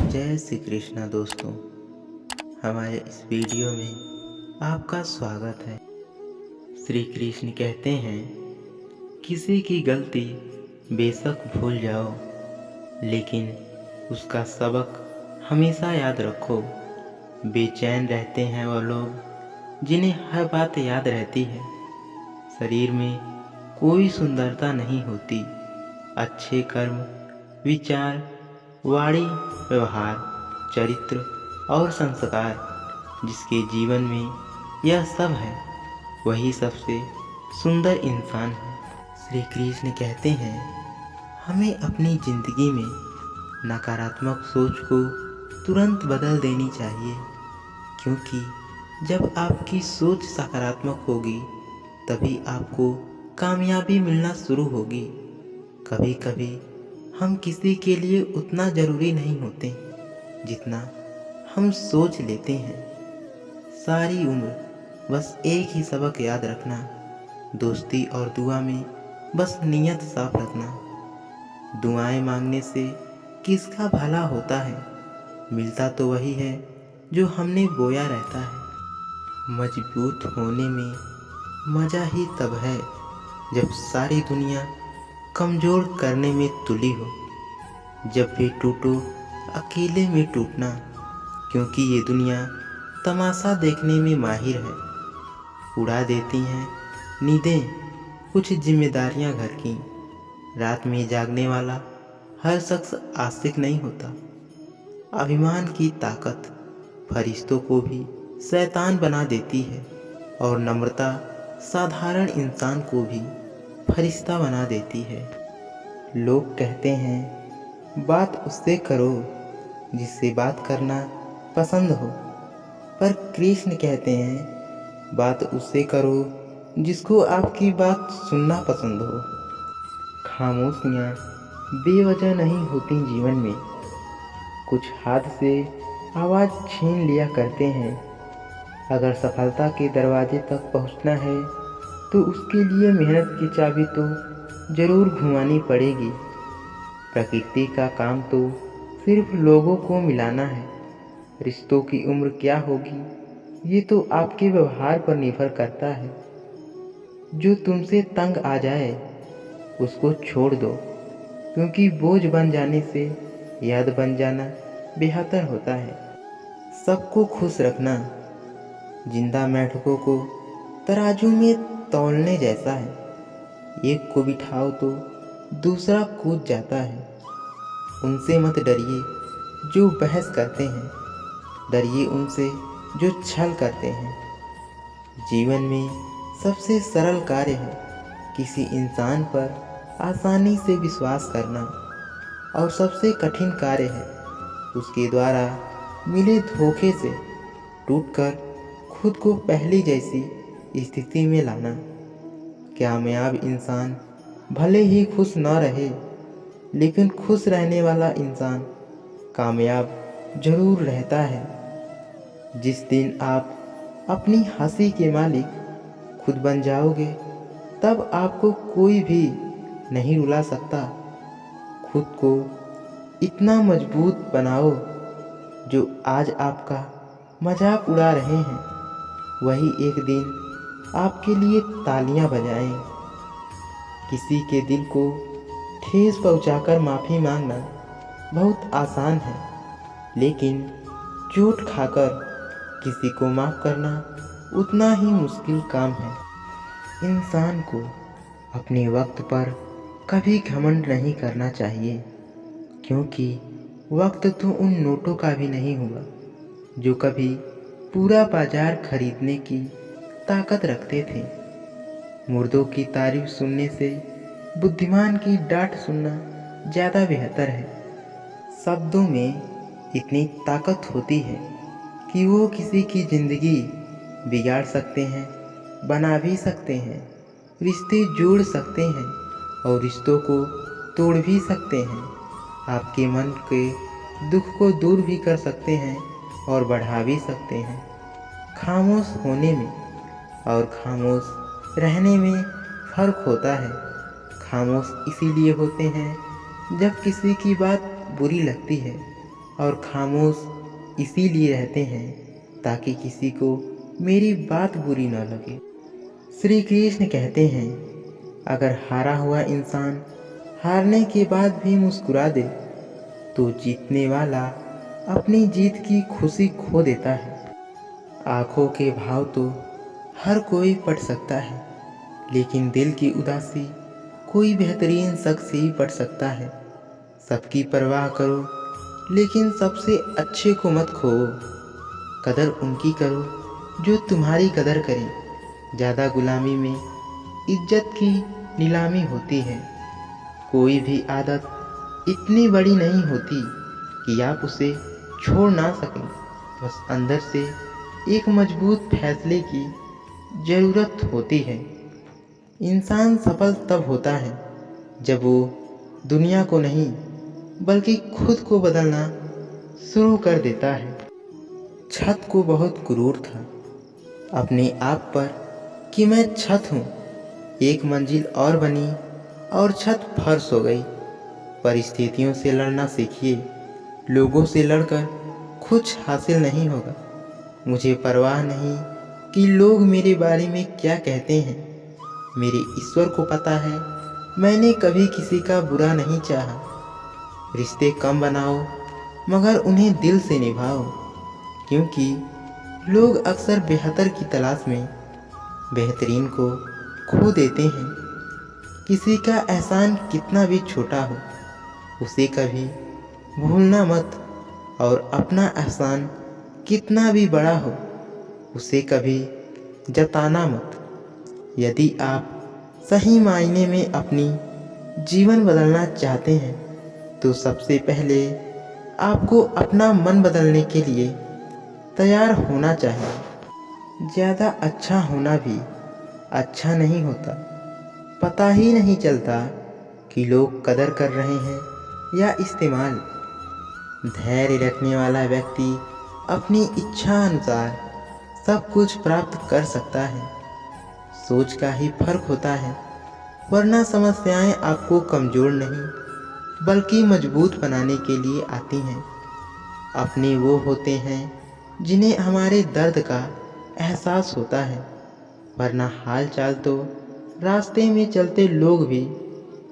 जय श्री कृष्णा दोस्तों, हमारे इस वीडियो में आपका स्वागत है। श्री कृष्ण कहते हैं, किसी की गलती बेशक भूल जाओ, लेकिन उसका सबक हमेशा याद रखो। बेचैन रहते हैं वह लोग जिन्हें हर बात याद रहती है। शरीर में कोई सुंदरता नहीं होती, अच्छे कर्म, विचार, वाणी, व्यवहार, चरित्र और संस्कार, जिसके जीवन में यह सब है वही सबसे सुंदर इंसान है। श्री कृष्ण कहते हैं, हमें अपनी जिंदगी में नकारात्मक सोच को तुरंत बदल देनी चाहिए, क्योंकि जब आपकी सोच सकारात्मक होगी तभी आपको कामयाबी मिलना शुरू होगी। कभी कभी हम किसी के लिए उतना ज़रूरी नहीं होते जितना हम सोच लेते हैं। सारी उम्र बस एक ही सबक याद रखना, दोस्ती और दुआ में बस नीयत साफ रखना। दुआएं मांगने से किसका भला होता है, मिलता तो वही है जो हमने बोया रहता है। मजबूत होने में मज़ा ही तब है जब सारी दुनिया कमज़ोर करने में तुली हो। जब भी टूटो अकेले में टूटना, क्योंकि ये दुनिया तमाशा देखने में माहिर है। उड़ा देती हैं नींदें कुछ जिम्मेदारियां घर की। रात में जागने वाला हर शख्स आशिक नहीं होता। अभिमान की ताकत फरिश्तों को भी शैतान बना देती है, और नम्रता साधारण इंसान को भी फरिश्ता बना देती है। लोग कहते हैं, बात उससे करो जिससे बात करना पसंद हो, पर कृष्ण कहते हैं, बात उससे करो जिसको आपकी बात सुनना पसंद हो। खामोशियाँ बेवजह नहीं होती जीवन में, कुछ हाथ से आवाज़ छीन लिया करते हैं। अगर सफलता के दरवाजे तक पहुंचना है तो उसके लिए मेहनत की चाबी तो ज़रूर घुमानी पड़ेगी। प्रकृति का काम तो सिर्फ लोगों को मिलाना है। रिश्तों की उम्र क्या होगी ये तो आपके व्यवहार पर निर्भर करता है। जो तुमसे तंग आ जाए उसको छोड़ दो, क्योंकि बोझ बन जाने से याद बन जाना बेहतर होता है। सबको खुश रखना जिंदा मेंढकों को तराजू में तौलने जैसा है। एक को बिठाओ तो दूसरा कूद जाता है। उनसे मत डरिए जो बहस करते हैं, डरिए उनसे जो छल करते हैं। जीवन में सबसे सरल कार्य है किसी इंसान पर आसानी से विश्वास करना, और सबसे कठिन कार्य है उसके द्वारा मिले धोखे से टूटकर खुद को पहली जैसी स्थिति में लाना। कामयाब इंसान भले ही खुश न रहे, लेकिन खुश रहने वाला इंसान कामयाब जरूर रहता है। जिस दिन आप अपनी हंसी के मालिक खुद बन जाओगे, तब आपको कोई भी नहीं रुला सकता। खुद को इतना मजबूत बनाओ, जो आज आपका मजाक उड़ा रहे हैं वही एक दिन आपके लिए तालियां बजाएं। किसी के दिल को ठेस पहुंचाकर माफ़ी मांगना बहुत आसान है, लेकिन चोट खाकर किसी को माफ़ करना उतना ही मुश्किल काम है। इंसान को अपने वक्त पर कभी घमंड नहीं करना चाहिए, क्योंकि वक्त तो उन नोटों का भी नहीं हुआ जो कभी पूरा बाजार खरीदने की ताकत रखते थे। मुर्दों की तारीफ सुनने से बुद्धिमान की डांट सुनना ज़्यादा बेहतर है। शब्दों में इतनी ताकत होती है कि वो किसी की ज़िंदगी बिगाड़ सकते हैं, बना भी सकते हैं, रिश्ते जोड़ सकते हैं और रिश्तों को तोड़ भी सकते हैं। आपके मन के दुख को दूर भी कर सकते हैं और बढ़ा भी सकते हैं। खामोश होने में और खामोश रहने में फ़र्क होता है। खामोश इसीलिए होते हैं जब किसी की बात बुरी लगती है, और खामोश इसीलिए रहते हैं ताकि किसी को मेरी बात बुरी न लगे। श्री कृष्ण कहते हैं, अगर हारा हुआ इंसान हारने के बाद भी मुस्कुरा दे तो जीतने वाला अपनी जीत की खुशी खो देता है। आँखों के भाव तो हर कोई पढ़ सकता है, लेकिन दिल की उदासी कोई बेहतरीन शख्स ही पढ़ सकता है। सबकी परवाह करो, लेकिन सबसे अच्छे को मत खो। कदर उनकी करो जो तुम्हारी कदर करें। ज़्यादा गुलामी में इज्जत की नीलामी होती है। कोई भी आदत इतनी बड़ी नहीं होती कि आप उसे छोड़ ना सकें। बस अंदर से एक मजबूत फैसले की ज़रूरत होती है। इंसान सफल तब होता है जब वो दुनिया को नहीं बल्कि खुद को बदलना शुरू कर देता है। छत को बहुत गुरूर था अपने आप पर कि मैं छत हूँ। एक मंजिल और बनी और छत फर्श हो गई। परिस्थितियों से लड़ना सीखिए, लोगों से लड़कर कुछ हासिल नहीं होगा। मुझे परवाह नहीं कि लोग मेरे बारे में क्या कहते हैं। मेरे ईश्वर को पता है मैंने कभी किसी का बुरा नहीं चाहा। रिश्ते कम बनाओ मगर उन्हें दिल से निभाओ, क्योंकि लोग अक्सर बेहतर की तलाश में बेहतरीन को खो देते हैं। किसी का एहसान कितना भी छोटा हो उसे कभी भूलना मत, और अपना एहसान कितना भी बड़ा हो उसे कभी जताना मत। यदि आप सही मायने में अपनी जीवन बदलना चाहते हैं तो सबसे पहले आपको अपना मन बदलने के लिए तैयार होना चाहिए। ज़्यादा अच्छा होना भी अच्छा नहीं होता। पता ही नहीं चलता कि लोग कदर कर रहे हैं या इस्तेमाल। धैर्य रखने वाला व्यक्ति अपनी इच्छा अनुसार सब कुछ प्राप्त कर सकता है। सोच का ही फर्क होता है, वरना समस्याएं आपको कमज़ोर नहीं बल्कि मजबूत बनाने के लिए आती हैं। अपने वो होते हैं जिन्हें हमारे दर्द का एहसास होता है, वरना हाल चाल तो रास्ते में चलते लोग भी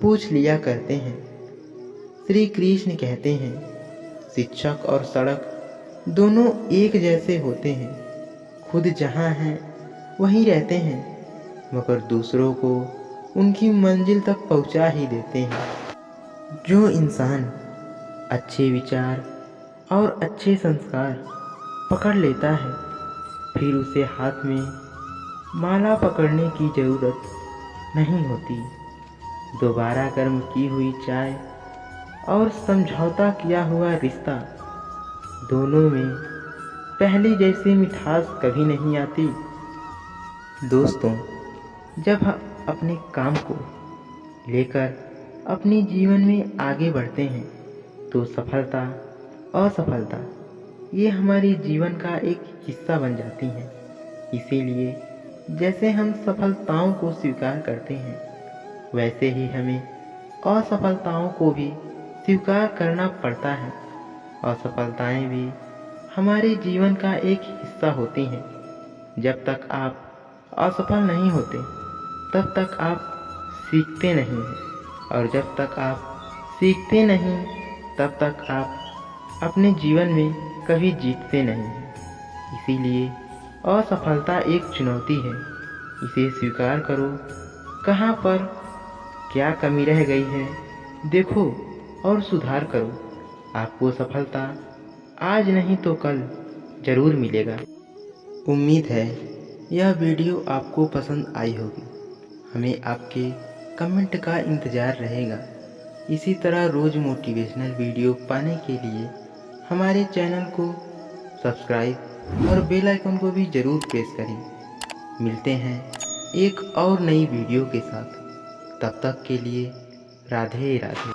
पूछ लिया करते हैं। श्री कृष्ण कहते हैं, शिक्षक और सड़क दोनों एक जैसे होते हैं। खुद जहाँ हैं वहीं रहते हैं, मगर दूसरों को उनकी मंजिल तक पहुँचा ही देते हैं। जो इंसान अच्छे विचार और अच्छे संस्कार पकड़ लेता है, फिर उसे हाथ में माला पकड़ने की ज़रूरत नहीं होती। दोबारा गर्म की हुई चाय और समझौता किया हुआ रिश्ता, दोनों में पहले जैसी मिठास कभी नहीं आती। दोस्तों, जब हम अपने काम को लेकर अपने जीवन में आगे बढ़ते हैं तो सफलता असफलता ये हमारे जीवन का एक हिस्सा बन जाती हैं। इसीलिए जैसे हम सफलताओं को स्वीकार करते हैं, वैसे ही हमें असफलताओं को भी स्वीकार करना पड़ता है। असफलताएं भी हमारे जीवन का एक हिस्सा होती हैं। जब तक आप असफल नहीं होते तब तक आप सीखते नहीं हैं, और जब तक आप सीखते नहीं तब तक आप अपने जीवन में कभी जीतते नहीं हैं। इसीलिए असफलता एक चुनौती है, इसे स्वीकार करो। कहाँ पर क्या कमी रह गई है देखो और सुधार करो। आपको सफलता आज नहीं तो कल ज़रूर मिलेगा। उम्मीद है यह वीडियो आपको पसंद आई होगी। हमें आपके कमेंट का इंतज़ार रहेगा। इसी तरह रोज़ मोटिवेशनल वीडियो पाने के लिए हमारे चैनल को सब्सक्राइब और बेल आइकन को भी ज़रूर प्रेस करें। मिलते हैं एक और नई वीडियो के साथ। तब तक के लिए राधे राधे।